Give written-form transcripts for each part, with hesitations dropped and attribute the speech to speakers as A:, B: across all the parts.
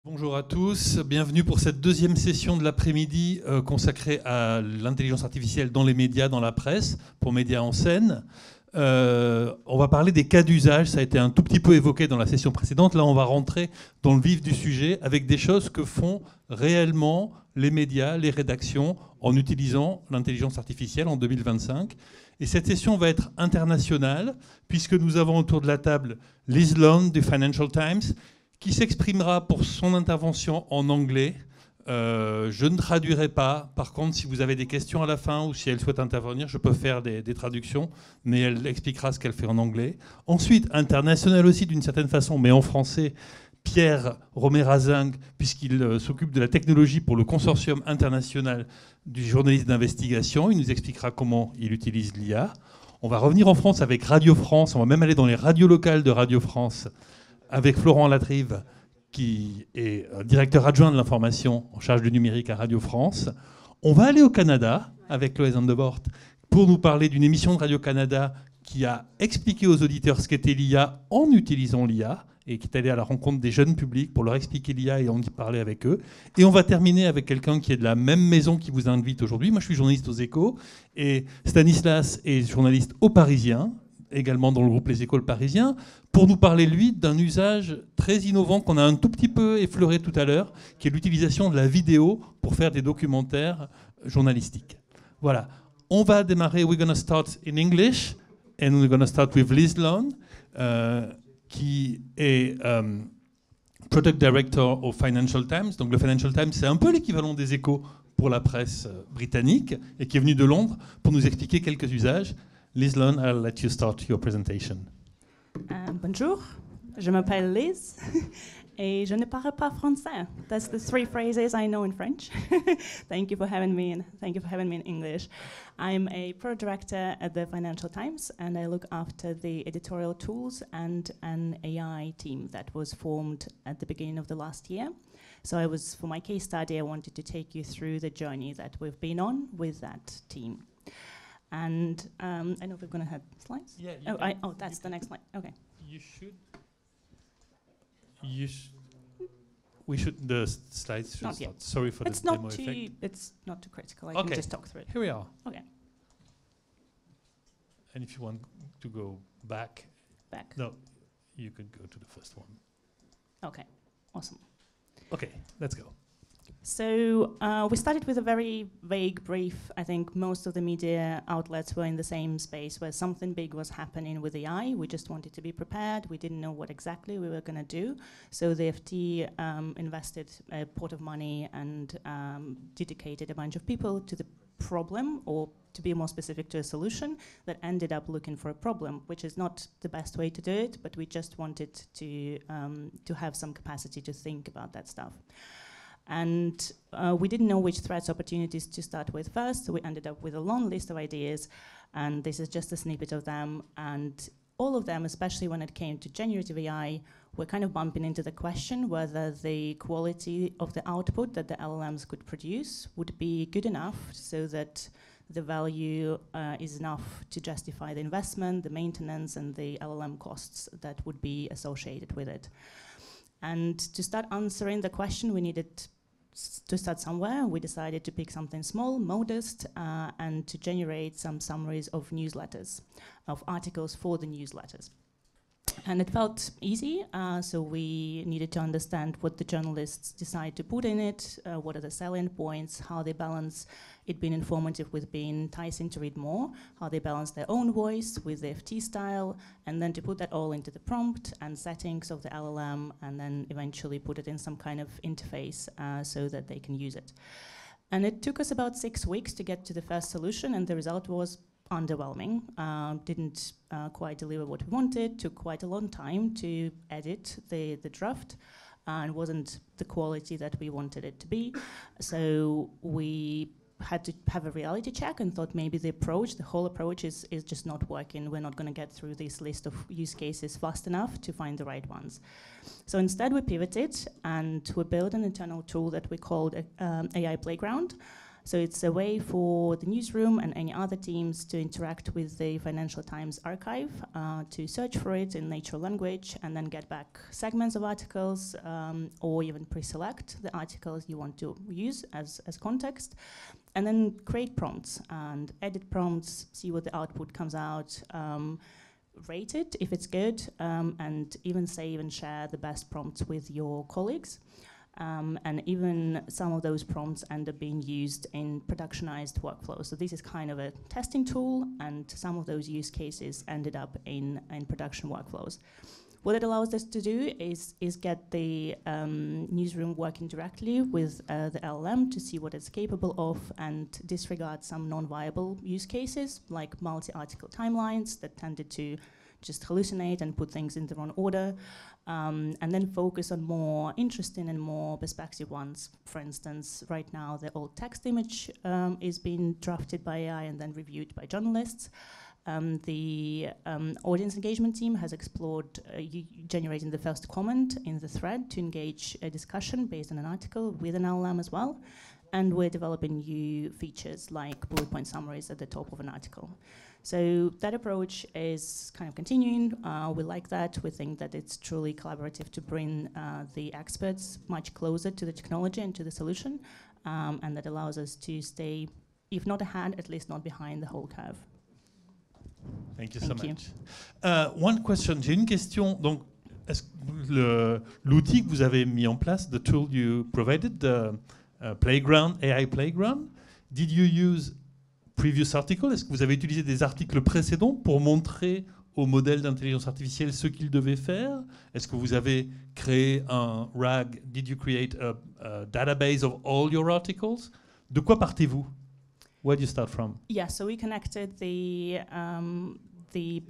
A: Bonjour à tous, bienvenue pour cette deuxième session de l'après-midi consacrée à l'intelligence artificielle dans les médias, dans la presse, pour Médias en scène. On va parler des cas d'usage, ça a été un tout petit peu évoqué dans la session précédente. Là, on va rentrer dans le vif du sujet avec des choses que font réellement les médias, les rédactions, en utilisant l'intelligence artificielle en 2025. Et cette session va être internationale, puisque nous avons autour de la table Liz Lund du Financial Times, qui s'exprimera pour son intervention en anglais. Je ne traduirai pas. Par contre, si vous avez des questions à la fin ou si elle souhaite intervenir, je peux faire des traductions, mais elle expliquera ce qu'elle fait en anglais. Ensuite, international aussi d'une certaine façon, mais en français, Pierre Romérazing, puisqu'il s'occupe de la technologie pour le consortium international du journaliste d'investigation. Il nous expliquera comment il utilise l'IA. On va revenir en France avec Radio France. On va même aller dans les radios locales de Radio France avec Florent Latrive, qui est directeur adjoint de l'information en charge du numérique à Radio France. On va aller au Canada avec Chloé Zandebort pour nous parler d'une émission de Radio-Canada qui a expliqué aux auditeurs ce qu'était l'IA en utilisant l'IA et qui est allé à la rencontre des jeunes publics pour leur expliquer l'IA et en parler avec eux. Et on va terminer avec quelqu'un qui est de la même maison qui vous invite aujourd'hui. Moi, je suis journaliste aux Échos et Stanislas est journaliste au Parisien, également dans le groupe Les Échos Parisiens, pour nous parler, lui, d'un usage très innovant qu'on a un tout petit peu effleuré tout à l'heure, qui est l'utilisation de la vidéo pour faire des documentaires journalistiques. Voilà. On va démarrer. We're going to start in English, and we're going to start with Liz Lund, qui est Product Director au Financial Times. Donc le Financial Times, c'est un peu l'équivalent des Échos pour la presse britannique, et qui est venu de Londres pour nous expliquer quelques usages. Liz Lund, I'll let you start your presentation.
B: Bonjour, je m'appelle Liz et je ne parle pas français. That's the three phrases I know in French. Thank you for having me and thank you for having me in English. I'm a product director at the Financial Times and I look after the editorial tools and an AI team that was formed at the beginning of the last year. So for my case study, I wanted to take you through the journey that we've been on with that team. And I know we're going to have slides.
A: Yeah.
B: That's the next slide. Okay.
A: You should. We should. The slides should
B: Not
A: start.
B: yet.
A: Sorry for
B: It's
A: the demo effect.
B: It's not too critical. I
A: Okay.
B: can just talk through it.
A: Here we are.
B: Okay.
A: And if you want to go back,
B: Back.
A: no, you could go to the first one.
B: Okay. Awesome.
A: Okay, let's go.
B: So we started with a very vague brief. I think most of the media outlets were in the same space where something big was happening with AI. We just wanted to be prepared. We didn't know what exactly we were going to do. So the FT invested a pot of money and dedicated a bunch of people to the problem, or to be more specific, to a solution that ended up looking for a problem, which is not the best way to do it, but we just wanted to have some capacity to think about that stuff. And we didn't know which threats opportunities to start with first, so we ended up with a long list of ideas, and this is just a snippet of them. And all of them, especially when it came to generative AI, were kind of bumping into the question whether the quality of the output that the LLMs could produce would be good enough so that the value is enough to justify the investment, the maintenance, and the LLM costs that would be associated with it. And to start answering the question, we needed to start somewhere. We decided to pick something small, modest, and to generate some summaries of newsletters, of articles for the newsletters. And it felt easy, so we needed to understand what the journalists decide to put in it, what are the selling points, how they balance it being informative with being enticing to read more, how they balance their own voice with the FT style, and then to put that all into the prompt and settings of the LLM, and then eventually put it in some kind of interface so that they can use it. And it took us about 6 weeks to get to the first solution, and the result was underwhelming. Didn't quite deliver what we wanted, took quite a long time to edit the draft, and wasn't the quality that we wanted it to be. So we had to have a reality check and thought maybe the whole approach is just not working. We're not going to get through this list of use cases fast enough to find the right ones. So instead we pivoted and we built an internal tool that we called AI Playground. So it's a way for the newsroom and any other teams to interact with the Financial Times archive, to search for it in natural language and then get back segments of articles, or even pre-select the articles you want to use as context, and then create prompts and edit prompts, see what the output comes out, rate it if it's good, and even save and share the best prompts with your colleagues. And even some of those prompts end up being used in productionized workflows. So this is kind of a testing tool, and some of those use cases ended up in production workflows. What it allows us to do is get the newsroom working directly with the LLM to see what it's capable of and disregard some non-viable use cases like multi-article timelines that tended to just hallucinate and put things in the wrong order, and then focus on more interesting and more perspective ones. For instance, right now the old text image is being drafted by AI and then reviewed by journalists. The audience engagement team has explored generating the first comment in the thread to engage a discussion based on an article with an LLM as well. And we're developing new features like bullet point summaries at the top of an article. So that approach is kind of continuing. We like that. We think that it's truly collaborative to bring the experts much closer to the technology and to the solution, and that allows us to stay, if not ahead, at least not behind the whole curve.
A: Thank you so much. One question, j'ai une question. Donc, est-ce que l'outil que vous avez mis en place, the tool you provided, the Playground, AI Playground, did you use previous articles? Est-ce que vous avez utilisé des articles précédents pour montrer au modèle d'intelligence artificielle ce qu'il devait faire? Est-ce que vous avez créé un RAG? Did you create a database of all your articles? De quoi partez-vous? Where do you start from?
B: Yeah, so we connected the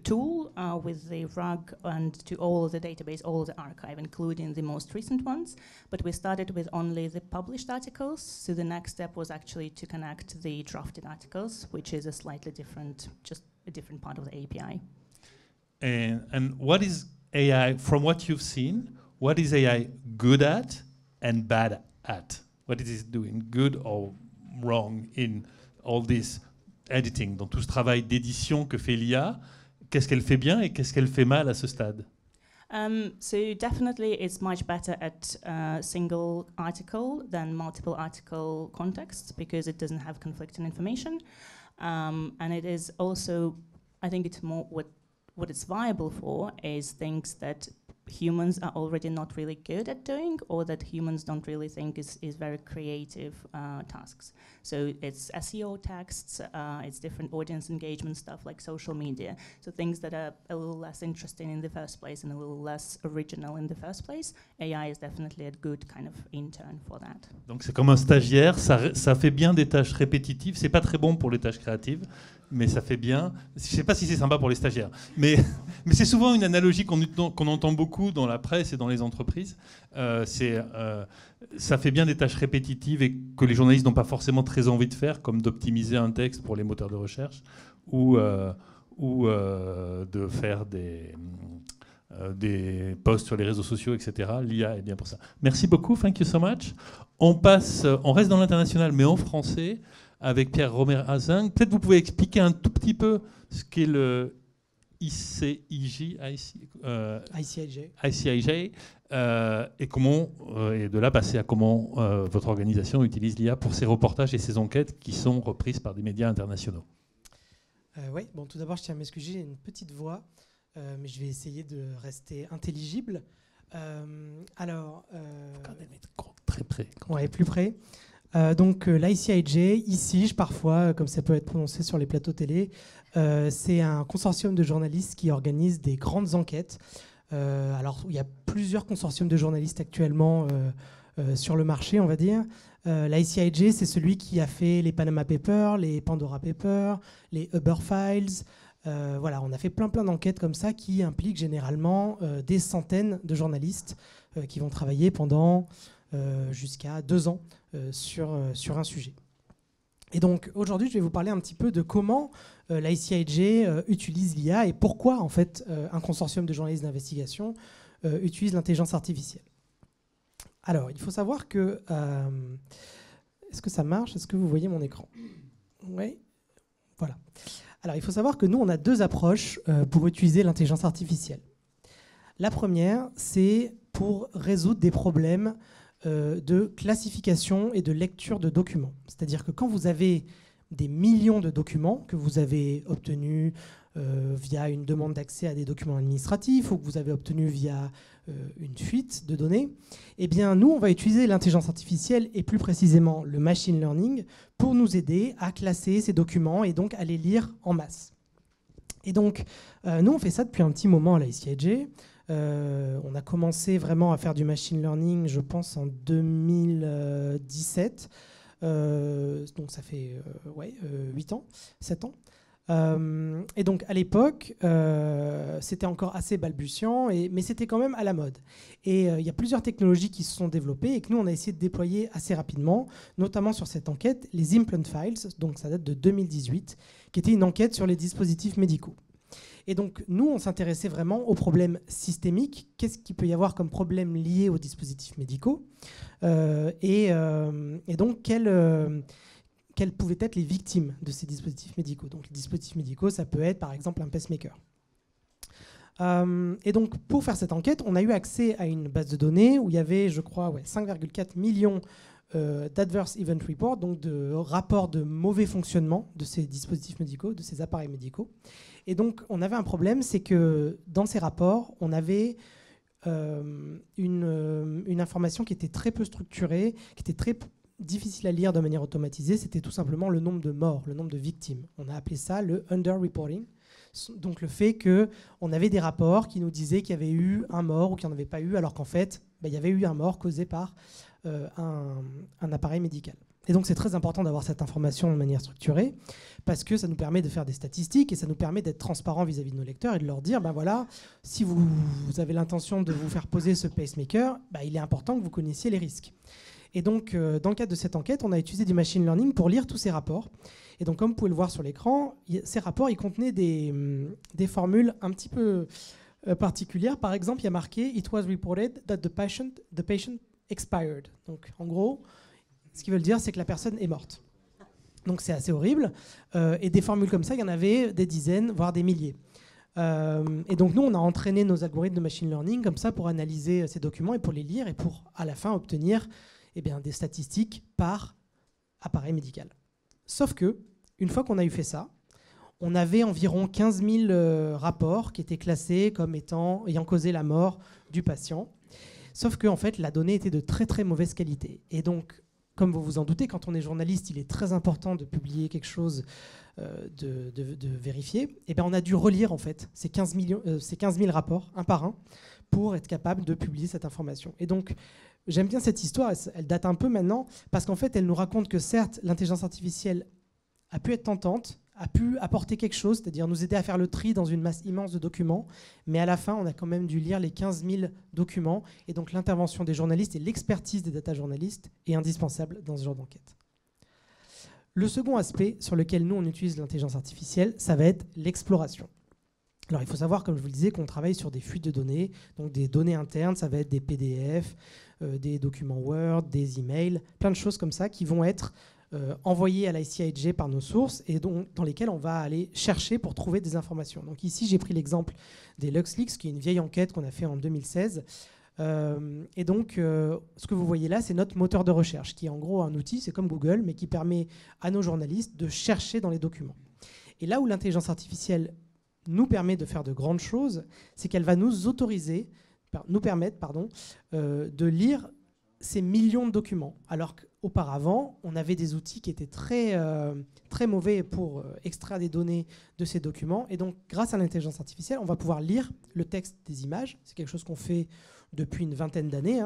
B: tool with the RAG and to all of the database, all of the archive, including the most recent ones. But we started with only the published articles. So the next step was actually to connect the drafted articles, which is a slightly different, just a different part of the API.
A: And what is AI, from what you've seen, what is AI good at and bad at? What is it doing good or wrong in all this editing, dans tout ce travail d'édition que fait l'IA? Qu'est-ce qu'elle fait bien et qu'est-ce qu'elle fait mal à ce stade?
B: So definitely it's much better at single article than multiple article contexts because it doesn't have conflicting information. And it is also, I think it's more what it's viable for is things that humans are already not really good at doing, or that humans don't really think is very creative tasks. So it's SEO texts, it's different audience engagement stuff like social media. So things that are a little less interesting in the first place and a little less original in the first place. AI is definitely a good kind of intern for that.
A: Donc c'est comme un stagiaire, ça fait bien des tâches répétitives. C'est pas très bon pour les tâches créatives, mais ça fait bien. Je sais pas si c'est sympa pour les stagiaires, mais c'est souvent une analogie qu'on entend beaucoup dans la presse et dans les entreprises. Ça fait bien des tâches répétitives et que les journalistes n'ont pas forcément très envie de faire, comme d'optimiser un texte pour les moteurs de recherche ou de faire des posts sur les réseaux sociaux, etc. L'IA est bien pour ça. Merci beaucoup, thank you so much. On reste dans l'international, mais en français, avec Pierre Romer-Azing. Peut-être vous pouvez expliquer un tout petit peu ce qu'est le ICIJ, et comment, et de là passer à comment votre organisation utilise l'IA pour ses reportages et ses enquêtes qui sont reprises par des médias internationaux.
C: Oui, bon, tout d'abord, je tiens à m'excuser, j'ai une petite voix, mais je vais essayer de rester intelligible. Alors,
A: quand même être très près.
C: Ouais, plus près. Donc l'ICIJ, ICIJ parfois, comme ça peut être prononcé sur les plateaux télé, c'est un consortium de journalistes qui organise des grandes enquêtes. Alors il y a plusieurs consortiums de journalistes actuellement sur le marché, on va dire. L'ICIJ, c'est celui qui a fait les Panama Papers, les Pandora Papers, les Uber Files. Voilà, on a fait plein d'enquêtes comme ça qui impliquent généralement des centaines de journalistes qui vont travailler pendant jusqu'à 2 ans sur un sujet. Et donc aujourd'hui, je vais vous parler un petit peu de comment l'ICIJ utilise l'IA et pourquoi en fait un consortium de journalistes d'investigation utilise l'intelligence artificielle. Alors, il faut savoir que Est-ce que ça marche? Est-ce que vous voyez mon écran? Oui. Voilà. Alors, il faut savoir que nous, on a deux approches pour utiliser l'intelligence artificielle. La première, c'est pour résoudre des problèmes de classification et de lecture de documents. C'est-à-dire que quand vous avez des millions de documents que vous avez obtenus via une demande d'accès à des documents administratifs ou que vous avez obtenus via une fuite de données, eh bien, nous, on va utiliser l'intelligence artificielle et plus précisément le machine learning pour nous aider à classer ces documents et donc à les lire en masse. Et donc, nous, on fait ça depuis un petit moment à la ICIJ. On a commencé vraiment à faire du machine learning, je pense, en 2017. Donc ça fait 8 ans, 7 ans. Et donc à l'époque, c'était encore assez balbutiant, mais c'était quand même à la mode. Et il y a plusieurs technologies qui se sont développées et que nous, on a essayé de déployer assez rapidement, notamment sur cette enquête, les Implant Files, donc ça date de 2018, qui était une enquête sur les dispositifs médicaux. Et donc, nous, on s'intéressait vraiment aux problèmes systémiques. Qu'est-ce qu'il peut y avoir comme problème lié aux dispositifs médicaux et donc, quelles pouvaient être les victimes de ces dispositifs médicaux. Donc, les dispositifs médicaux, ça peut être, par exemple, un pacemaker. Et donc, pour faire cette enquête, on a eu accès à une base de données où il y avait, je crois, 5,4 millions d'adverse event reports, donc de rapports de mauvais fonctionnement de ces dispositifs médicaux, de ces appareils médicaux. Et donc, on avait un problème, c'est que dans ces rapports, on avait une information qui était très peu structurée, qui était très difficile à lire de manière automatisée. C'était tout simplement le nombre de morts, le nombre de victimes. On a appelé ça le underreporting. Donc, le fait qu'on avait des rapports qui nous disaient qu'il y avait eu un mort ou qu'il n'y en avait pas eu, alors qu'en fait, il y avait eu un mort causé par un appareil médical. Et donc, c'est très important d'avoir cette information de manière structurée parce que ça nous permet de faire des statistiques et ça nous permet d'être transparent vis-à-vis de nos lecteurs et de leur dire, ben voilà, si vous avez l'intention de vous faire poser ce pacemaker, il est important que vous connaissiez les risques. Et donc, dans le cadre de cette enquête, on a utilisé du machine learning pour lire tous ces rapports. Et donc, comme vous pouvez le voir sur l'écran, ces rapports, ils contenaient des formules un petit peu particulières. Par exemple, il y a marqué « It was reported that the patient expired ». Donc, en gros, ce qu'ils veulent dire, c'est que la personne est morte. Donc, c'est assez horrible. Et des formules comme ça, il y en avait des dizaines, voire des milliers. Et donc, nous, on a entraîné nos algorithmes de machine learning comme ça pour analyser ces documents et pour les lire et pour, à la fin, obtenir des statistiques par appareil médical. Sauf que, une fois qu'on a eu fait ça, on avait environ 15 000 rapports qui étaient classés comme ayant causé la mort du patient. Sauf que, en fait, la donnée était de très très mauvaise qualité. Et donc, comme vous vous en doutez, quand on est journaliste, il est très important de publier quelque chose, de vérifier. Et on a dû relire en fait ces 15 000 rapports, un par un, pour être capable de publier cette information. Et donc, j'aime bien cette histoire, elle date un peu maintenant, parce qu'en fait, elle nous raconte que certes, l'intelligence artificielle a pu être tentante, a pu apporter quelque chose, c'est-à-dire nous aider à faire le tri dans une masse immense de documents, mais à la fin, on a quand même dû lire les 15 000 documents, et donc l'intervention des journalistes et l'expertise des data journalistes est indispensable dans ce genre d'enquête. Le second aspect sur lequel nous, on utilise l'intelligence artificielle, ça va être l'exploration. Alors, il faut savoir, comme je vous le disais, qu'on travaille sur des fuites de données, donc des données internes, ça va être des PDF, des documents Word, des emails, plein de choses comme ça qui vont être envoyés à l'ICIJ par nos sources et dans lesquelles on va aller chercher pour trouver des informations. Donc ici, j'ai pris l'exemple des LuxLeaks, qui est une vieille enquête qu'on a fait en 2016. Et donc, ce que vous voyez là, c'est notre moteur de recherche, qui est en gros un outil, c'est comme Google, mais qui permet à nos journalistes de chercher dans les documents. Et là où l'intelligence artificielle nous permet de faire de grandes choses, c'est qu'elle va nous permettre de lire ces millions de documents, alors qu'auparavant, on avait des outils qui étaient très, très mauvais pour extraire des données de ces documents. Et donc, grâce à l'intelligence artificielle, on va pouvoir lire le texte des images. C'est quelque chose qu'on fait depuis une vingtaine d'années,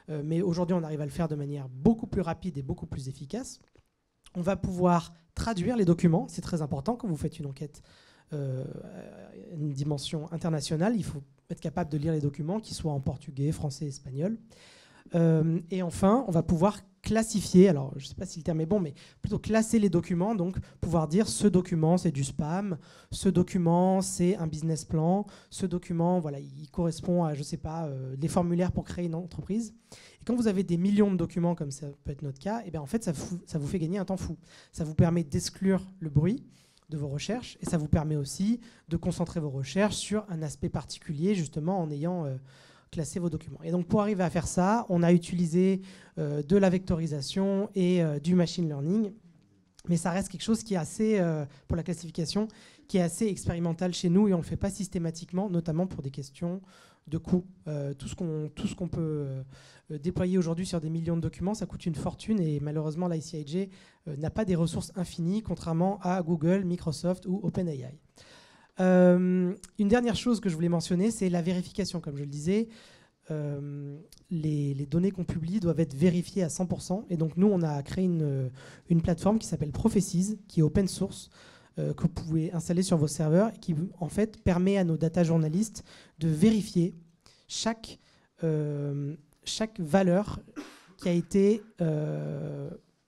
C: mais aujourd'hui, on arrive à le faire de manière beaucoup plus rapide et beaucoup plus efficace. On va pouvoir traduire les documents. C'est très important quand vous faites une enquête une dimension internationale. Il faut être capable de lire les documents, qu'ils soient en portugais, français, espagnol. Et enfin, on va pouvoir classifier, alors je ne sais pas si le terme est bon, mais plutôt classer les documents, donc pouvoir dire ce document c'est du spam, ce document c'est un business plan, ce document voilà, il correspond à, je ne sais pas, des formulaires pour créer une entreprise. Et quand vous avez des millions de documents, comme ça peut être notre cas, et bien en fait ça vous fait gagner un temps fou. Ça vous permet d'exclure le bruit de vos recherches et ça vous permet aussi de concentrer vos recherches sur un aspect particulier, justement en ayant classer vos documents. Et donc pour arriver à faire ça, on a utilisé de la vectorisation et du machine learning, mais ça reste quelque chose qui est assez, pour la classification, qui est assez expérimental chez nous et on ne le fait pas systématiquement, notamment pour des questions de coût. Tout ce qu'on peut déployer aujourd'hui sur des millions de documents, ça coûte une fortune et malheureusement l'ICIJ n'a pas des ressources infinies, contrairement à Google, Microsoft ou OpenAI. Une dernière chose que je voulais mentionner, c'est la vérification. Comme je le disais, les données qu'on publie doivent être vérifiées à 100%. Et donc nous, on a créé une plateforme qui s'appelle Prophecies, qui est open source, que vous pouvez installer sur vos serveurs, et qui en fait permet à nos data journalistes de vérifier chaque valeur qui a été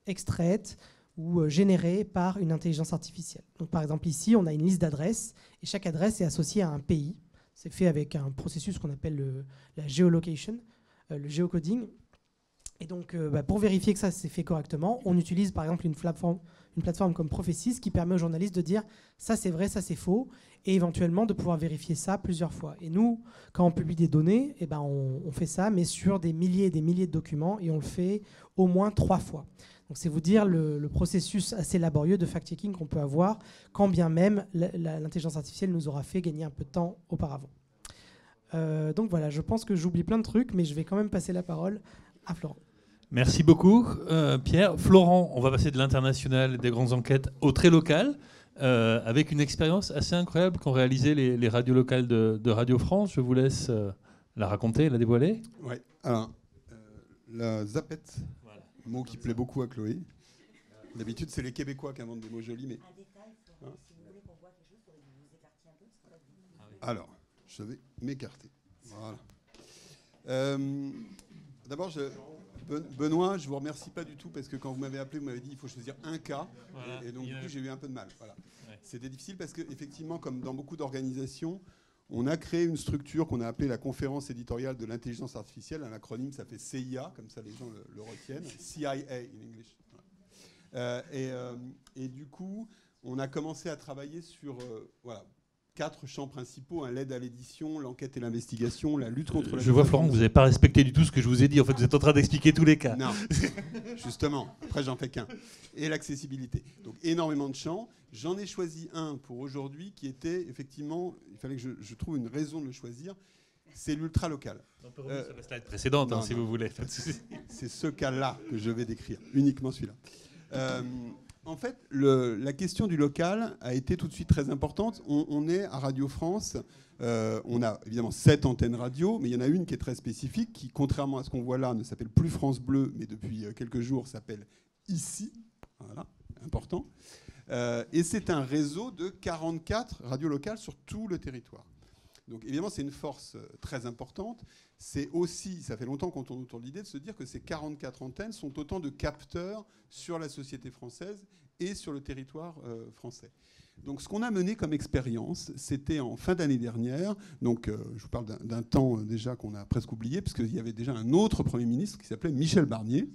C: extraite ou générée par une intelligence artificielle. Donc, par exemple, ici, on a une liste d'adresses et chaque adresse est associée à un pays. C'est fait avec un processus qu'on appelle la geolocation, le géocoding. Et donc, pour vérifier que ça s'est fait correctement, on utilise par exemple une plateforme comme Prophecies qui permet aux journalistes de dire ça c'est vrai, ça c'est faux, et éventuellement de pouvoir vérifier ça plusieurs fois. Et nous, quand on publie des données, eh ben on fait ça, mais sur des milliers et des milliers de documents, et on le fait au moins 3 fois. Donc c'est vous dire le processus assez laborieux de fact-checking qu'on peut avoir, quand bien même l'intelligence artificielle nous aura fait gagner un peu de temps auparavant. Donc voilà, je pense que j'oublie plein de trucs, mais je vais quand même passer la parole à Florent.
A: Merci beaucoup, Pierre. Florent, on va passer de l'international et des grandes enquêtes au très local, avec une expérience assez incroyable qu'ont réalisé les radios locales de Radio France. Je vous laisse la raconter, la dévoiler.
D: Oui, alors, la zapette, voilà. Mot qui plaît beaucoup à Chloé. D'habitude, c'est les Québécois qui inventent des mots jolis, mais... Hein, si vous voulez qu'on voit quelque chose, il faudrait que vous vous écartiez un peu. Alors, je vais m'écarter. Voilà. D'abord, Benoît, je ne vous remercie pas du tout parce que quand vous m'avez appelé, vous m'avez dit qu'il faut choisir un cas. Voilà. Et donc, du coup, j'ai eu un peu de mal. Voilà. Ouais. C'était difficile parce qu'effectivement, comme dans beaucoup d'organisations, on a créé une structure qu'on a appelée la conférence éditoriale de l'intelligence artificielle. Un acronyme, ça fait CIA, comme ça les gens le retiennent. CIA in English. Voilà. Et du coup, on a commencé à travailler sur... voilà. 4 champs principaux, l'aide à l'édition, l'enquête et l'investigation, la lutte contre la...
A: Je vois, Florent, que vous n'avez pas respecté du tout ce que je vous ai dit. En fait, vous êtes en train d'expliquer tous les cas.
D: Non, justement. Après, j'en fais qu'un. Et l'accessibilité. Donc, énormément de champs. J'en ai choisi un pour aujourd'hui qui était, effectivement, il fallait que je trouve une raison de le choisir. C'est l'ultra-local.
A: On peut revenir sur la slide précédente, si vous voulez.
D: C'est ce cas-là que je vais décrire, uniquement celui-là. En fait, la question du local a été tout de suite très importante. On est à Radio France. On a évidemment 7 antennes radio, mais il y en a une qui est très spécifique, qui, contrairement à ce qu'on voit là, ne s'appelle plus France Bleu, mais depuis quelques jours s'appelle Ici. Voilà, important. Et c'est un réseau de 44 radios locales sur tout le territoire. Donc évidemment, c'est une force très importante. C'est aussi, ça fait longtemps qu'on tourne autour de l'idée de se dire que ces 44 antennes sont autant de capteurs sur la société française et sur le territoire français. Donc ce qu'on a mené comme expérience, c'était en fin d'année dernière, donc je vous parle d'un temps déjà qu'on a presque oublié, parce qu'il y avait déjà un autre Premier ministre qui s'appelait Michel Barnier.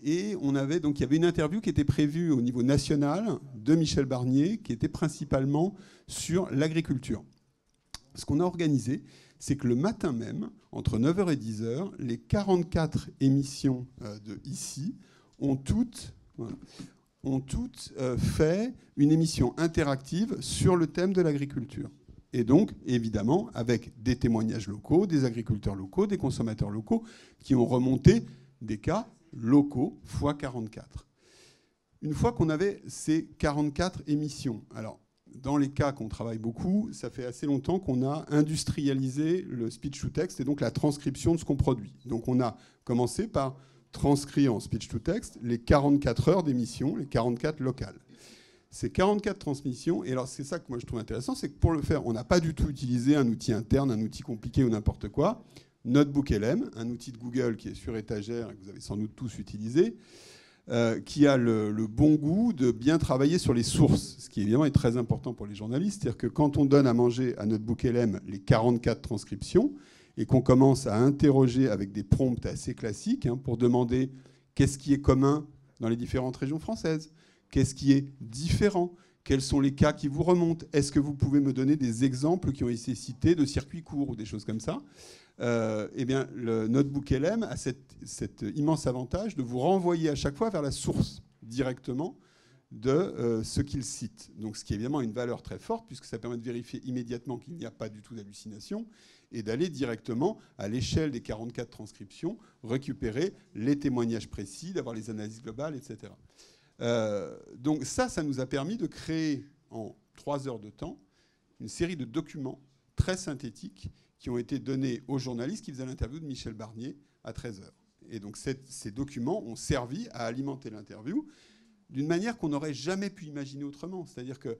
D: Et on avait, donc il y avait une interview qui était prévue au niveau national de Michel Barnier, qui était principalement sur l'agriculture. Ce qu'on a organisé, c'est que le matin même, entre 9h et 10h, les 44 émissions de Ici ont toutes fait une émission interactive sur le thème de l'agriculture. Et donc, évidemment, avec des témoignages locaux, des agriculteurs locaux, des consommateurs locaux, qui ont remonté des cas locaux x 44. Une fois qu'on avait ces 44 émissions, alors, dans les cas qu'on travaille beaucoup, ça fait assez longtemps qu'on a industrialisé le speech-to-text et donc la transcription de ce qu'on produit. Donc on a commencé par transcrire en speech-to-text les 44 heures d'émission, les 44 locales. Ces 44 transmissions, et alors c'est ça que moi je trouve intéressant, c'est que pour le faire, on n'a pas du tout utilisé un outil interne, un outil compliqué ou n'importe quoi. Notebook LM, un outil de Google qui est sur étagère et que vous avez sans doute tous utilisé, qui a le bon goût de bien travailler sur les sources, ce qui évidemment est très important pour les journalistes. C'est-à-dire que quand on donne à manger à Notebook LM les 44 transcriptions et qu'on commence à interroger avec des prompts assez classiques pour demander qu'est-ce qui est commun dans les différentes régions françaises, qu'est-ce qui est différent, quels sont les cas qui vous remontent, est-ce que vous pouvez me donner des exemples qui ont été cités de circuits courts ou des choses comme ça. Eh bien, le Notebook LM a cet immense avantage de vous renvoyer à chaque fois vers la source directement de ce qu'il cite. Donc, ce qui est évidemment une valeur très forte, puisque ça permet de vérifier immédiatement qu'il n'y a pas du tout d'hallucination et d'aller directement à l'échelle des 44 transcriptions, récupérer les témoignages précis, d'avoir les analyses globales, etc. Donc ça nous a permis de créer en 3 heures de temps une série de documents très synthétiques qui ont été donnés aux journalistes qui faisaient l'interview de Michel Barnier à 13h. Et donc ces documents ont servi à alimenter l'interview d'une manière qu'on n'aurait jamais pu imaginer autrement. C'est-à-dire que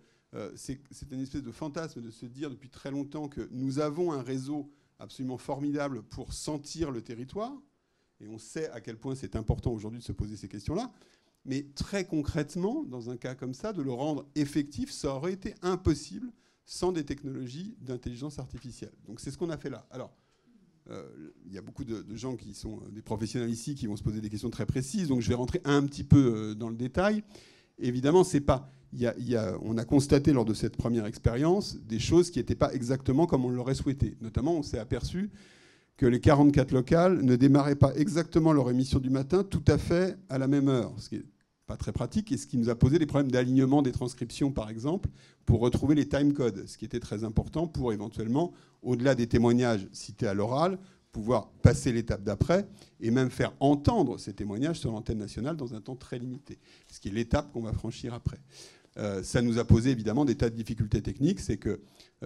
D: c'est une espèce de fantasme de se dire depuis très longtemps que nous avons un réseau absolument formidable pour sentir le territoire, et on sait à quel point c'est important aujourd'hui de se poser ces questions-là, mais très concrètement, dans un cas comme ça, de le rendre effectif, ça aurait été impossible sans des technologies d'intelligence artificielle. Donc c'est ce qu'on a fait là. Alors, il y a beaucoup de gens qui sont des professionnels ici qui vont se poser des questions très précises, donc je vais rentrer un petit peu dans le détail. Évidemment, c'est pas... on a constaté lors de cette première expérience des choses qui n'étaient pas exactement comme on l'aurait souhaité. Notamment, on s'est aperçu que les 44 locales ne démarraient pas exactement leur émission du matin tout à fait à la même heure, ce qui n'est pas très pratique et ce qui nous a posé des problèmes d'alignement des transcriptions, par exemple, pour retrouver les timecodes, ce qui était très important pour éventuellement, au-delà des témoignages cités à l'oral, pouvoir passer l'étape d'après et même faire entendre ces témoignages sur l'antenne nationale dans un temps très limité, ce qui est l'étape qu'on va franchir après. Ça nous a posé évidemment des tas de difficultés techniques, c'est que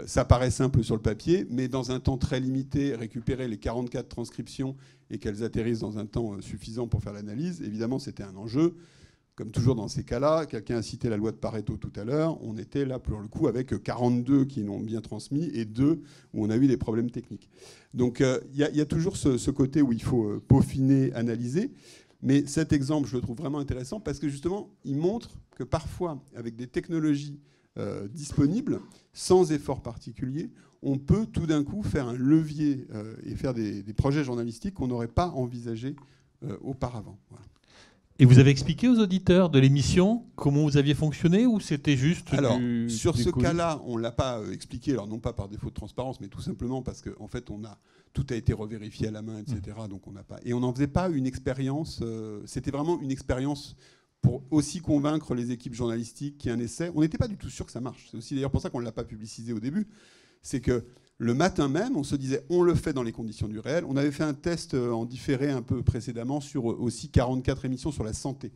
D: ça paraît simple sur le papier, mais dans un temps très limité, récupérer les 44 transcriptions et qu'elles atterrissent dans un temps suffisant pour faire l'analyse, évidemment c'était un enjeu. Comme toujours dans ces cas-là, quelqu'un a cité la loi de Pareto tout à l'heure, on était là pour le coup avec 42 qui l'ont bien transmis et 2 où on a eu des problèmes techniques. Donc il y a toujours ce côté où il faut peaufiner, analyser. Mais cet exemple, je le trouve vraiment intéressant parce que justement, il montre que parfois, avec des technologies disponibles, sans effort particulier, on peut tout d'un coup faire un levier et faire des projets journalistiques qu'on n'aurait pas envisagés auparavant. Voilà.
A: Et vous avez expliqué aux auditeurs de l'émission comment vous aviez fonctionné ou c'était juste
D: Alors, sur ce cas-là, on ne l'a pas expliqué, alors non pas par défaut de transparence, mais tout simplement parce qu'en fait, tout a été revérifié à la main, etc. Donc on n'a pas, et on n'en faisait pas une expérience, c'était vraiment une expérience pour aussi convaincre les équipes journalistiques qu'il y a un essai. On n'était pas du tout sûr que ça marche. C'est aussi d'ailleurs pour ça qu'on ne l'a pas publicisé au début. C'est que le matin même, on se disait, on le fait dans les conditions du réel. On avait fait un test en différé un peu précédemment sur aussi 44 émissions sur la santé.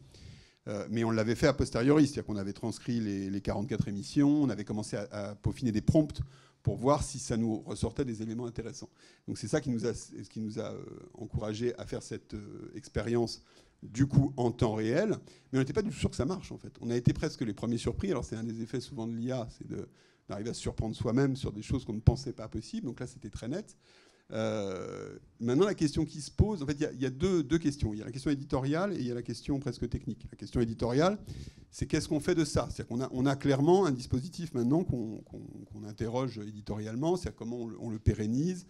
D: Mais on l'avait fait a posteriori, c'est-à-dire qu'on avait transcrit les 44 émissions, on avait commencé à peaufiner des prompts pour voir si ça nous ressortait des éléments intéressants. Donc c'est ça qui nous a encouragé à faire cette expérience du coup en temps réel. Mais on n'était pas du tout sûr que ça marche en fait. On a été presque les premiers surpris. Alors c'est un des effets souvent de l'IA, c'est d'arriver à se surprendre soi-même sur des choses qu'on ne pensait pas possibles. Donc là, c'était très net. Maintenant, la question qui se pose, en fait, il y a deux questions. Il y a la question éditoriale et il y a la question presque technique. La question éditoriale, c'est qu'est-ce qu'on fait de ça ? C'est-à-dire qu'on a clairement un dispositif maintenant qu'on interroge éditorialement, c'est-à-dire comment on le pérennise,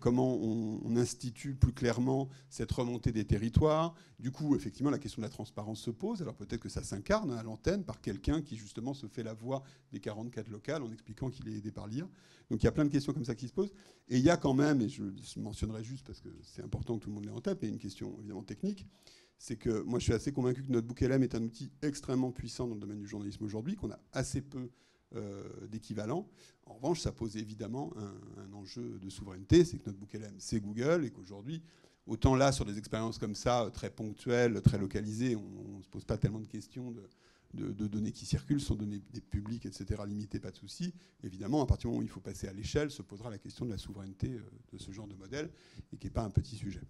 D: comment on institue plus clairement cette remontée des territoires. Du coup, effectivement, la question de la transparence se pose. Alors peut-être que ça s'incarne à l'antenne par quelqu'un qui, justement, se fait la voix des 44 locales en expliquant qu'il est aidé par l'IA. Donc il y a plein de questions comme ça qui se posent. Et il y a quand même, et je mentionnerai juste parce que c'est important que tout le monde l'ait en tête, mais une question évidemment technique, c'est que moi je suis assez convaincu que Notebook LM est un outil extrêmement puissant dans le domaine du journalisme aujourd'hui, qu'on a assez peu d'équivalent. En revanche, ça pose évidemment un enjeu de souveraineté, c'est que Notebook LM, c'est Google, et qu'aujourd'hui, autant là, sur des expériences comme ça, très ponctuelles, très localisées, on ne se pose pas tellement de questions de données qui circulent, sont données des publics, etc., limitées, pas de souci. Évidemment, à partir du moment où il faut passer à l'échelle, se posera la question de la souveraineté de ce genre de modèle, et qui n'est pas un petit sujet.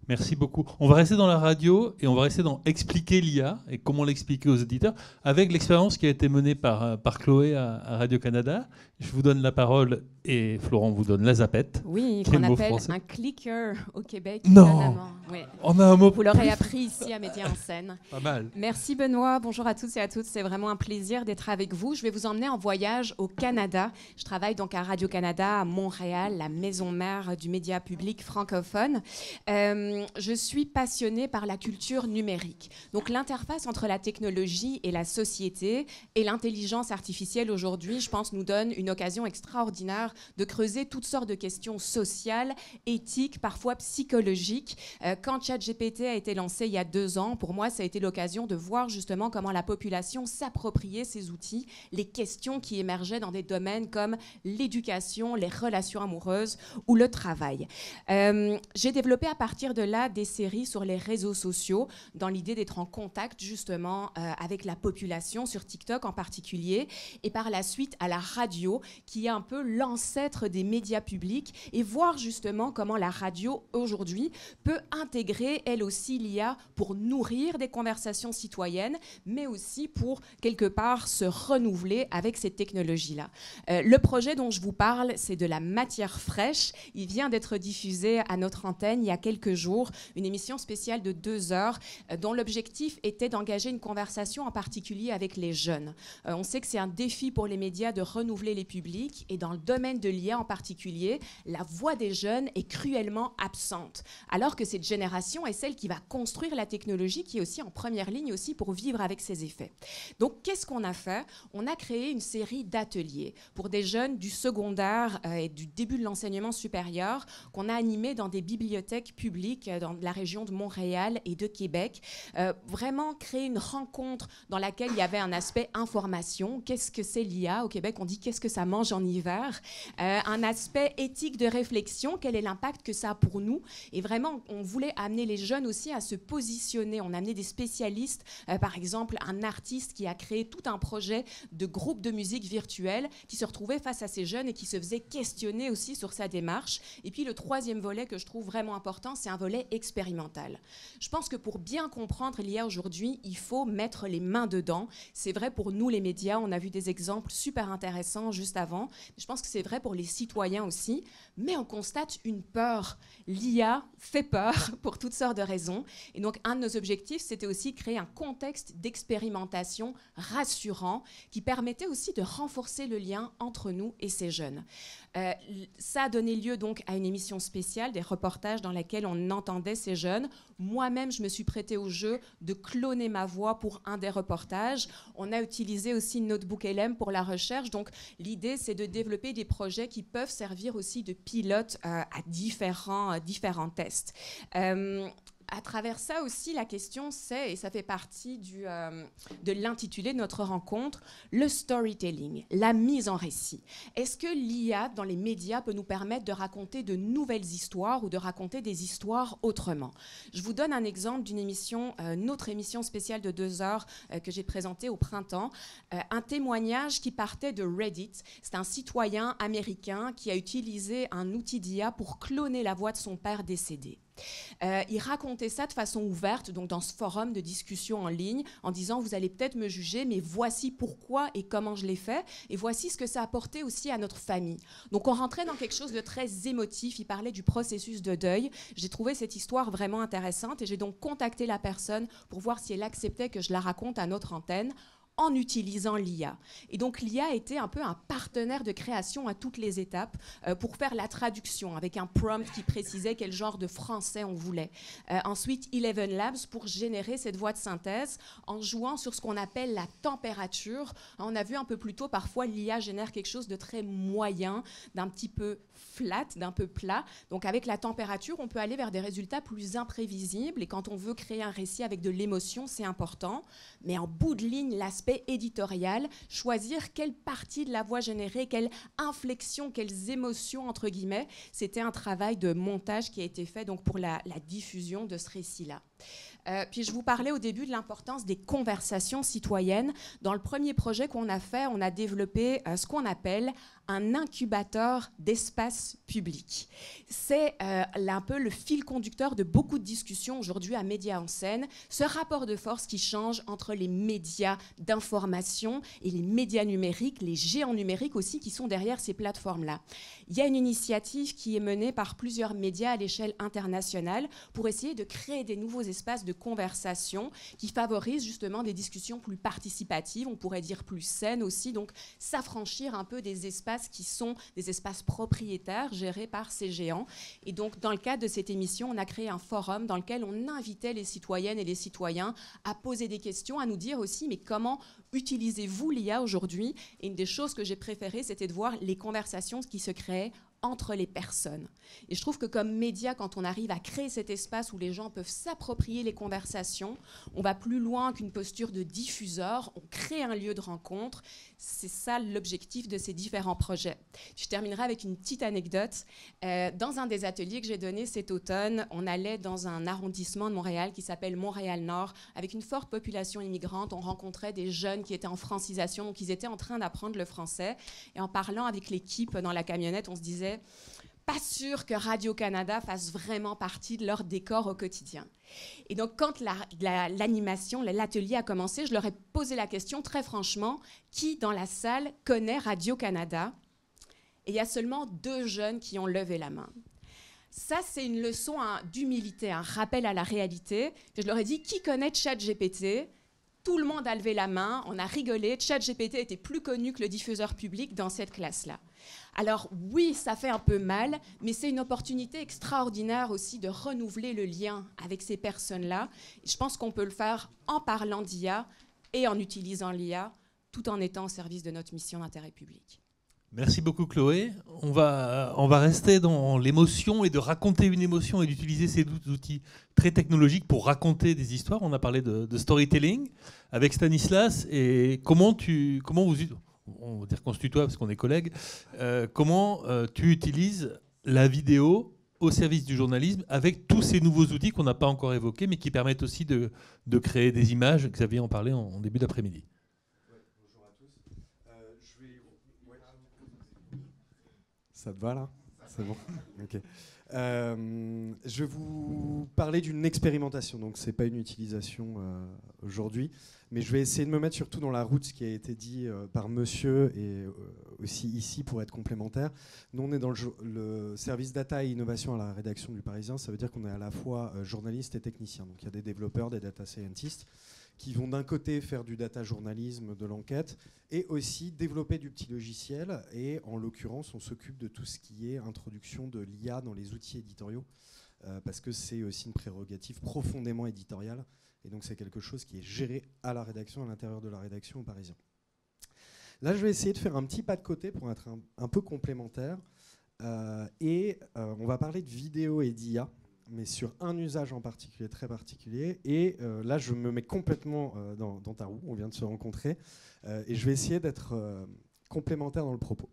A: Merci beaucoup. On va rester dans la radio et on va rester dans expliquer l'IA et comment l'expliquer aux éditeurs avec l'expérience qui a été menée par Chloé à Radio-Canada. Je vous donne la parole et Florent vous donne la zapette.
E: Oui,
A: Quel
E: qu'on
A: mot
E: appelle
A: français?
E: un clicker au Québec.
A: Non.
E: étonnamment. Oui.
A: On a un mot
E: Vous l'aurez appris ici à Média en scène.
A: pas mal.
E: Merci Benoît, bonjour à toutes et à toutes, c'est vraiment un plaisir d'être avec vous. Je vais vous emmener en voyage au Canada. Je travaille donc à Radio-Canada à Montréal, la maison mère du média public francophone. Je suis passionnée par la culture numérique. Donc l'interface entre la technologie et la société et l'intelligence artificielle aujourd'hui, je pense, nous donne une occasion extraordinaire de creuser toutes sortes de questions sociales, éthiques, parfois psychologiques. Quand ChatGPT a été lancé il y a 2 ans, pour moi, ça a été l'occasion de voir justement comment la population s'appropriait ces outils, les questions qui émergeaient dans des domaines comme l'éducation, les relations amoureuses ou le travail. J'ai développé à partir de là des séries sur les réseaux sociaux dans l'idée d'être en contact justement avec la population, sur TikTok en particulier, et par la suite à la radio, qui est un peu l'ancêtre des médias publics, et voir justement comment la radio aujourd'hui peut intégrer elle aussi l'IA pour nourrir des conversations citoyennes, mais aussi pour quelque part se renouveler avec ces technologies-là. Le projet dont je vous parle, c'est de la matière fraîche. Il vient d'être diffusé à notre antenne il y a quelques jours, une émission spéciale de 2 heures dont l'objectif était d'engager une conversation en particulier avec les jeunes. On sait que c'est un défi pour les médias de renouveler les publics, et dans le domaine de l'IA en particulier, la voix des jeunes est cruellement absente, alors que cette génération est celle qui va construire la technologie, qui est aussi en première ligne aussi pour vivre avec ses effets. Donc qu'est-ce qu'on a fait? On a créé une série d'ateliers pour des jeunes du secondaire et du début de l'enseignement supérieur qu'on a animés dans des bibliothèques publiques dans la région de Montréal et de Québec. Vraiment créer une rencontre dans laquelle il y avait un aspect information. Qu'est-ce que c'est l'IA? Au Québec, on dit qu'est-ce que ça mange en hiver? Un aspect éthique de réflexion, quel est l'impact que ça a pour nous? Et vraiment, on voulait amener les jeunes aussi à se positionner. On a amené des spécialistes, par exemple un artiste qui a créé tout un projet de groupe de musique virtuelle qui se retrouvait face à ces jeunes et qui se faisait questionner aussi sur sa démarche. Et puis le troisième volet que je trouve vraiment important, c'est un volet expérimental. Je pense que pour bien comprendre l'IA aujourd'hui, il faut mettre les mains dedans. C'est vrai pour nous les médias, on a vu des exemples super intéressants juste avant. Je pense que c'est vrai pour les citoyens aussi, mais on constate une peur. L'IA fait peur pour toutes sortes de raisons. Et donc un de nos objectifs, c'était aussi créer un contexte d'expérimentation rassurant qui permettait aussi de renforcer le lien entre nous et ces jeunes. Ça a donné lieu donc à une émission spéciale, des reportages dans lesquels on entendait ces jeunes. Moi-même, je me suis prêtée au jeu de cloner ma voix pour un des reportages. On a utilisé aussi Notebook LM pour la recherche. Donc l'idée, c'est de développer des projets qui peuvent servir aussi de pilote à différents tests. À travers ça aussi, la question c'est, et ça fait partie de l'intitulé de notre rencontre, le storytelling, la mise en récit. Est-ce que l'IA dans les médias peut nous permettre de raconter de nouvelles histoires ou de raconter des histoires autrement? Je vous donne un exemple d'une émission, notre émission spéciale de 2 heures que j'ai présentée au printemps, un témoignage qui partait de Reddit. C'est un citoyen américain qui a utilisé un outil d'IA pour cloner la voix de son père décédé. Il racontait ça de façon ouverte, donc dans ce forum de discussion en ligne, en disant « Vous allez peut-être me juger, mais voici pourquoi et comment je l'ai fait, et voici ce que ça a apporté aussi à notre famille. » Donc on rentrait dans quelque chose de très émotif, il parlait du processus de deuil. J'ai trouvé cette histoire vraiment intéressante et j'ai donc contacté la personne pour voir si elle acceptait que je la raconte à notre antenne, en utilisant l'IA. Et donc l'IA était un peu un partenaire de création à toutes les étapes pour faire la traduction avec un prompt qui précisait quel genre de français on voulait. Ensuite, Eleven Labs pour générer cette voix de synthèse en jouant sur ce qu'on appelle la température. On a vu un peu plus tôt, parfois l'IA génère quelque chose de très moyen, d'un petit peu flat, d'un peu plat. Donc avec la température, on peut aller vers des résultats plus imprévisibles et quand on veut créer un récit avec de l'émotion, c'est important. Mais en bout de ligne, l'aspect éditorial, choisir quelle partie de la voix générée, quelle inflexion, quelles émotions, entre guillemets, c'était un travail de montage qui a été fait donc, pour la diffusion de ce récit-là. Puis je vous parlais au début de l'importance des conversations citoyennes. Dans le premier projet qu'on a fait, on a développé ce qu'on appelle un incubateur d'espace public. C'est un peu le fil conducteur de beaucoup de discussions aujourd'hui à Média en scène, ce rapport de force qui change entre les médias d'information et les médias numériques, les géants numériques aussi qui sont derrière ces plateformes-là. Il y a une initiative qui est menée par plusieurs médias à l'échelle internationale pour essayer de créer des nouveaux espaces de conversation qui favorisent justement des discussions plus participatives, on pourrait dire plus saines aussi, donc s'affranchir un peu des espaces qui sont des espaces propriétaires gérés par ces géants. Et donc, dans le cadre de cette émission, on a créé un forum dans lequel on invitait les citoyennes et les citoyens à poser des questions, à nous dire aussi, mais comment utilisez-vous l'IA aujourd'hui? Et une des choses que j'ai préférées, c'était de voir les conversations qui se créaient entre les personnes. Et je trouve que comme média, quand on arrive à créer cet espace où les gens peuvent s'approprier les conversations, on va plus loin qu'une posture de diffuseur, on crée un lieu de rencontre. C'est ça l'objectif de ces différents projets. Je terminerai avec une petite anecdote. Dans un des ateliers que j'ai donné cet automne, on allait dans un arrondissement de Montréal qui s'appelle Montréal-Nord, avec une forte population immigrante. On rencontrait des jeunes qui étaient en francisation, donc ils étaient en train d'apprendre le français. Et en parlant avec l'équipe dans la camionnette, on se disait pas sûr que Radio-Canada fasse vraiment partie de leur décor au quotidien. Et donc, quand l'animation, l'atelier a commencé, je leur ai posé la question très franchement, qui dans la salle connaît Radio-Canada? Et il y a seulement 2 jeunes qui ont levé la main. Ça, c'est une leçon d'humilité, un rappel à la réalité. Je leur ai dit, qui connaît ChatGPT? Tout le monde a levé la main, on a rigolé. ChatGPT était plus connu que le diffuseur public dans cette classe-là. Alors oui, ça fait un peu mal, mais c'est une opportunité extraordinaire aussi de renouveler le lien avec ces personnes-là. Je pense qu'on peut le faire en parlant d'IA et en utilisant l'IA, tout en étant au service de notre mission d'intérêt public.
A: Merci beaucoup Chloé. On va rester dans l'émotion et de raconter une émotion et d'utiliser ces outils très technologiques pour raconter des histoires. On a parlé de storytelling avec Stanislas et comment vous, on va dire qu'on se tutoie parce qu'on est collègues, comment tu utilises la vidéo au service du journalisme avec tous ces nouveaux outils qu'on n'a pas encore évoqués mais qui permettent aussi de créer des images. Xavier en parlait en début d'après-midi.
F: Ça te va là? C'est bon. Ok. Je vais vous parler d'une expérimentation, donc c'est pas une utilisation aujourd'hui, mais je vais essayer de me mettre surtout dans la route ce qui a été dit par monsieur et aussi ici pour être complémentaire. Nous on est dans le service data et innovation à la rédaction du Parisien, ça veut dire qu'on est à la fois journaliste et technicien, donc il y a des développeurs, des data scientists qui vont d'un côté faire du data journalisme, de l'enquête, et aussi développer du petit logiciel. Et en l'occurrence, on s'occupe de tout ce qui est introduction de l'IA dans les outils éditoriaux, parce que c'est aussi une prérogative profondément éditoriale. Et donc c'est quelque chose qui est géré à la rédaction, à l'intérieur de la rédaction au Parisien. Là, je vais essayer de faire un petit pas de côté pour être un peu complémentaire. On va parler de vidéo et d'IA, mais sur un usage en particulier, très particulier. Et là, je me mets complètement dans ta roue, on vient de se rencontrer, et je vais essayer d'être complémentaire dans le propos.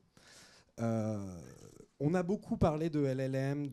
F: On a beaucoup parlé de LLM,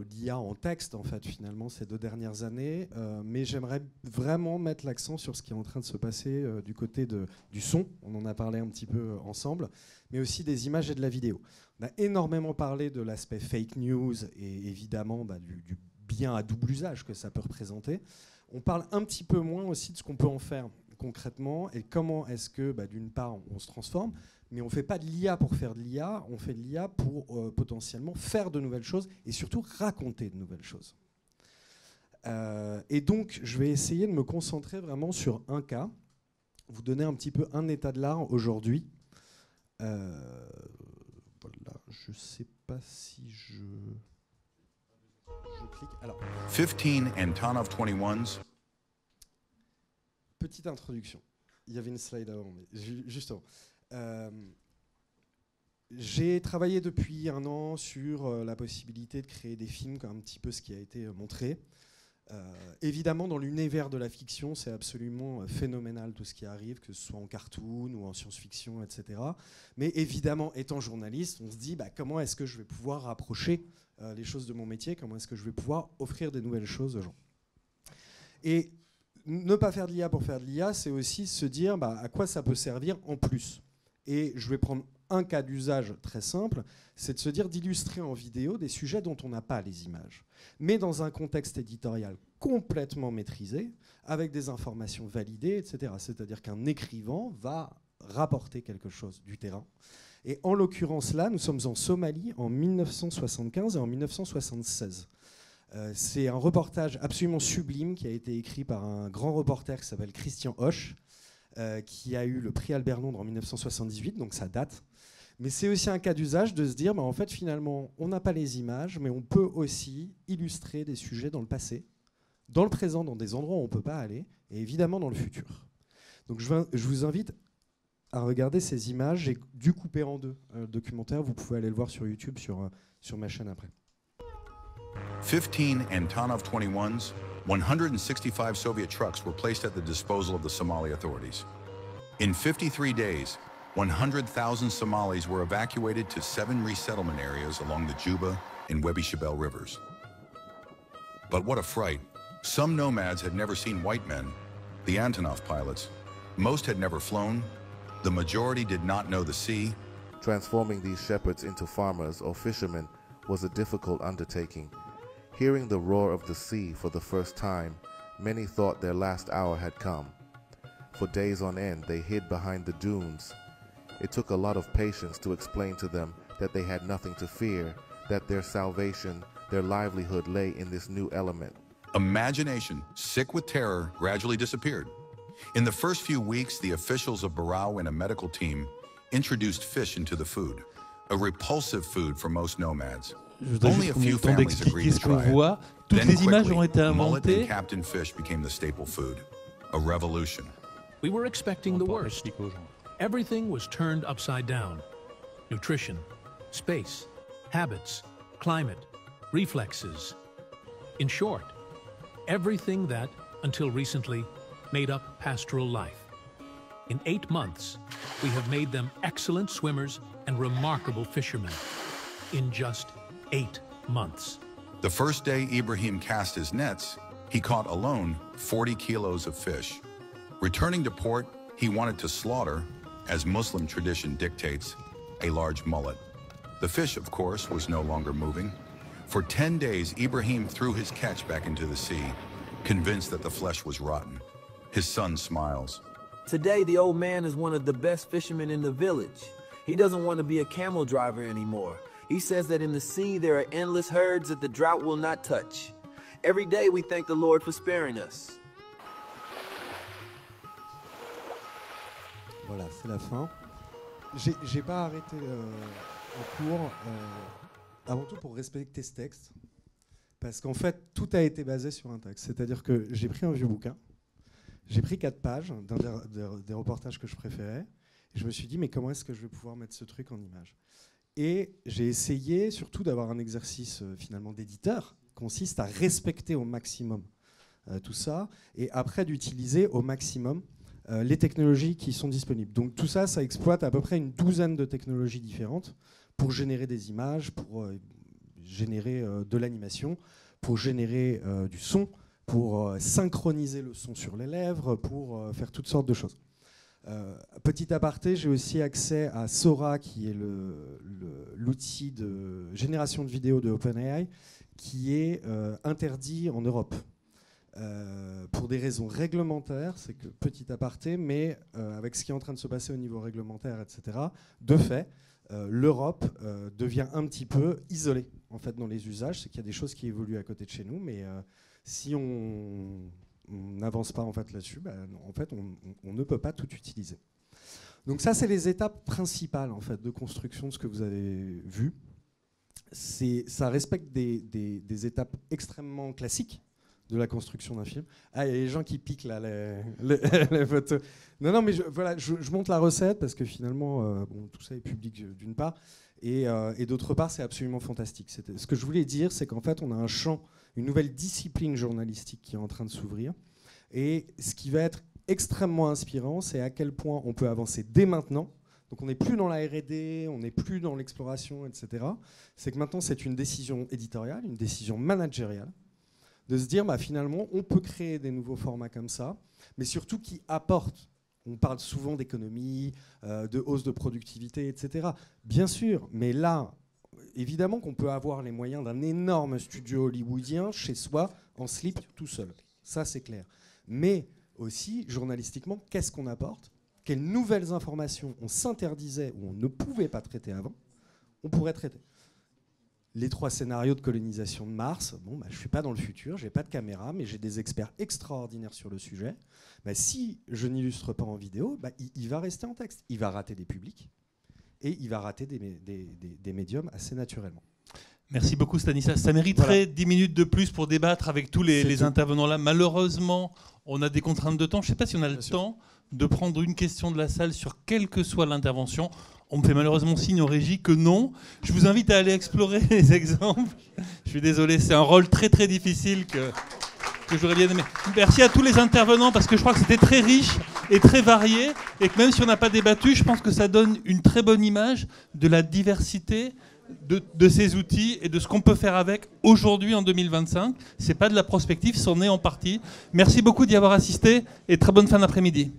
F: d'IA en texte, en fait, finalement, ces 2 dernières années, mais j'aimerais vraiment mettre l'accent sur ce qui est en train de se passer du côté du son, on en a parlé un petit peu ensemble, mais aussi des images et de la vidéo. On a énormément parlé de l'aspect fake news et évidemment du bien à double usage que ça peut représenter. On parle un petit peu moins aussi de ce qu'on peut en faire concrètement et comment est-ce que, d'une part, on se transforme, mais on ne fait pas de l'IA pour faire de l'IA, on fait de l'IA pour potentiellement faire de nouvelles choses et surtout raconter de nouvelles choses. Et donc, je vais essayer de me concentrer vraiment sur un cas, vous donner un petit peu un état de l'art aujourd'hui. Voilà, je ne sais pas si je clique. Alors,
G: 15 Antonov 21s.
F: Petite introduction. Il y avait une slide avant, mais juste avant. J'ai travaillé depuis 1 an sur la possibilité de créer des films, comme un petit peu ce qui a été montré. Évidemment, dans l'univers de la fiction, c'est absolument phénoménal tout ce qui arrive, que ce soit en cartoon ou en science-fiction, etc. Mais évidemment, étant journaliste, on se dit comment est-ce que je vais pouvoir rapprocher les choses de mon métier, comment est-ce que je vais pouvoir offrir des nouvelles choses aux gens. Et ne pas faire de l'IA pour faire de l'IA, c'est aussi se dire à quoi ça peut servir en plus. Et je vais prendre un cas d'usage très simple, c'est de se dire d'illustrer en vidéo des sujets dont on n'a pas les images, mais dans un contexte éditorial complètement maîtrisé, avec des informations validées, etc. C'est-à-dire qu'un écrivain va rapporter quelque chose du terrain. Et en l'occurrence là, nous sommes en Somalie en 1975 et en 1976. C'est un reportage absolument sublime qui a été écrit par un grand reporter qui s'appelle Christian Hoche, qui a eu le prix Albert Londres en 1978, donc ça date. Mais c'est aussi un cas d'usage de se dire, en fait, finalement, on n'a pas les images, mais on peut aussi illustrer des sujets dans le passé, dans le présent, dans des endroits où on ne peut pas aller, et évidemment dans le futur. Donc je vous invite à regarder ces images. J'ai dû couper en deux le documentaire. Vous pouvez aller le voir sur YouTube, sur ma chaîne après.
G: 15 Antonov 21s, 165 Soviet trucks were placed at the disposal of the Somali authorities. In 53 days, 100,000 Somalis were evacuated to 7 resettlement areas along the Juba and Webi Shabelle rivers. But what a fright. Some nomads had never seen white men, the Antonov pilots. Most had never flown. The majority did not know the sea.
H: Transforming these shepherds into farmers or fishermen was a difficult undertaking. Hearing the roar of the sea for the first time, many thought their last hour had come. For days on end, they hid behind the dunes. It took a lot of patience to explain to them that they had nothing to fear, that their salvation, their livelihood lay in this new element.
G: Imagination, sick with terror, gradually disappeared. In the first few weeks, the officials of Barao and a medical team introduced fish into the food, a repulsive food for most nomads.
A: Je voudrais juste qu'on ait le temps d'expliquer ce qu'on voit. Toutes les images ont été inventées.
G: Captain Fish became the staple food, a revolution.
I: We were expecting the worst. Everything was turned upside down. Nutrition, space, habits, climate, reflexes. In short, everything that, until recently, made up pastoral life. In 8 months, we have made them excellent swimmers and remarkable fishermen. In just 8 months.
G: The first day Ibrahim cast his nets, he caught alone 40 kilos of fish. Returning to port, he wanted to slaughter, as Muslim tradition dictates, a large mullet. The fish, of course, was no longer moving. For 10 days, Ibrahim threw his catch back into the sea, convinced that the flesh was rotten. His son smiles.
J: Today, the old man is one of the best fishermen in the village. He doesn't want to be a camel driver anymore. He says that in the sea there are endless herds that the drought will not touch. Every day we thank the Lord for sparing us.
F: Voilà, c'est la fin. J'ai pas arrêté en cours, avant tout pour respecter ce texte, parce qu'en fait tout a été basé sur un texte. C'est-à-dire que j'ai pris un vieux bouquin, j'ai pris 4 pages d'un des reportages que je préférais, et je me suis dit mais comment est-ce que je vais pouvoir mettre ce truc en image? Et j'ai essayé surtout d'avoir un exercice finalement d'éditeur, qui consiste à respecter au maximum tout ça, et après d'utiliser au maximum les technologies qui sont disponibles. Donc tout ça, ça exploite à peu près une douzaine de technologies différentes pour générer des images, pour générer de l'animation, pour générer du son, pour synchroniser le son sur les lèvres, pour faire toutes sortes de choses. Petit aparté, j'ai aussi accès à Sora, qui est l'outil de génération de vidéos de OpenAI, qui est interdit en Europe. Pour des raisons réglementaires, c'est que petit aparté, mais avec ce qui est en train de se passer au niveau réglementaire, etc., de fait, l'Europe devient un petit peu isolée en fait, dans les usages. C'est qu'il y a des choses qui évoluent à côté de chez nous, mais si on n'avance pas en fait, là-dessus, en fait, on ne peut pas tout utiliser. Donc ça, c'est les étapes principales en fait, de construction de ce que vous avez vu. Ça respecte des étapes extrêmement classiques de la construction d'un film. Ah, il y a les gens qui piquent là, les photos. Non, mais voilà, je montre la recette parce que finalement, bon, tout ça est public d'une part, et d'autre part, c'est absolument fantastique. Ce que je voulais dire, c'est qu'en fait, on a un champ, une nouvelle discipline journalistique qui est en train de s'ouvrir. Et ce qui va être extrêmement inspirant, c'est à quel point on peut avancer dès maintenant. Donc on n'est plus dans la R&D, on n'est plus dans l'exploration, etc. C'est que maintenant, c'est une décision éditoriale, une décision managériale, de se dire, finalement, on peut créer des nouveaux formats comme ça, mais surtout qui apportent On parle souvent d'économie, de hausse de productivité, etc. Bien sûr, mais là, évidemment qu'on peut avoir les moyens d'un énorme studio hollywoodien chez soi, en slip, tout seul. Ça, c'est clair. Mais aussi, journalistiquement, qu'est-ce qu'on apporte? Quelles nouvelles informations on s'interdisait ou on ne pouvait pas traiter avant, on pourrait traiter. Les 3 scénarios de colonisation de Mars, bon, je ne suis pas dans le futur, je n'ai pas de caméra, mais j'ai des experts extraordinaires sur le sujet. Si je n'illustre pas en vidéo, il va rester en texte. Il va rater des publics et il va rater des médiums assez naturellement.
A: Merci beaucoup Stanislas. Ça mériterait 10 minutes de plus pour débattre avec tous les intervenants là. Malheureusement, on a des contraintes de temps. Je ne sais pas si on a le temps de prendre une question de la salle sur quelle que soit l'intervention. On me fait malheureusement signe en régie que non. Je vous invite à aller explorer les exemples. Je suis désolé, c'est un rôle très très difficile que j'aurais bien aimé. Merci à tous les intervenants parce que je crois que c'était très riche et très varié et que même si on n'a pas débattu, je pense que ça donne une très bonne image de la diversité de ces outils et de ce qu'on peut faire avec aujourd'hui en 2025. C'est pas de la prospective, c'en est en partie. Merci beaucoup d'y avoir assisté et très bonne fin d'après-midi.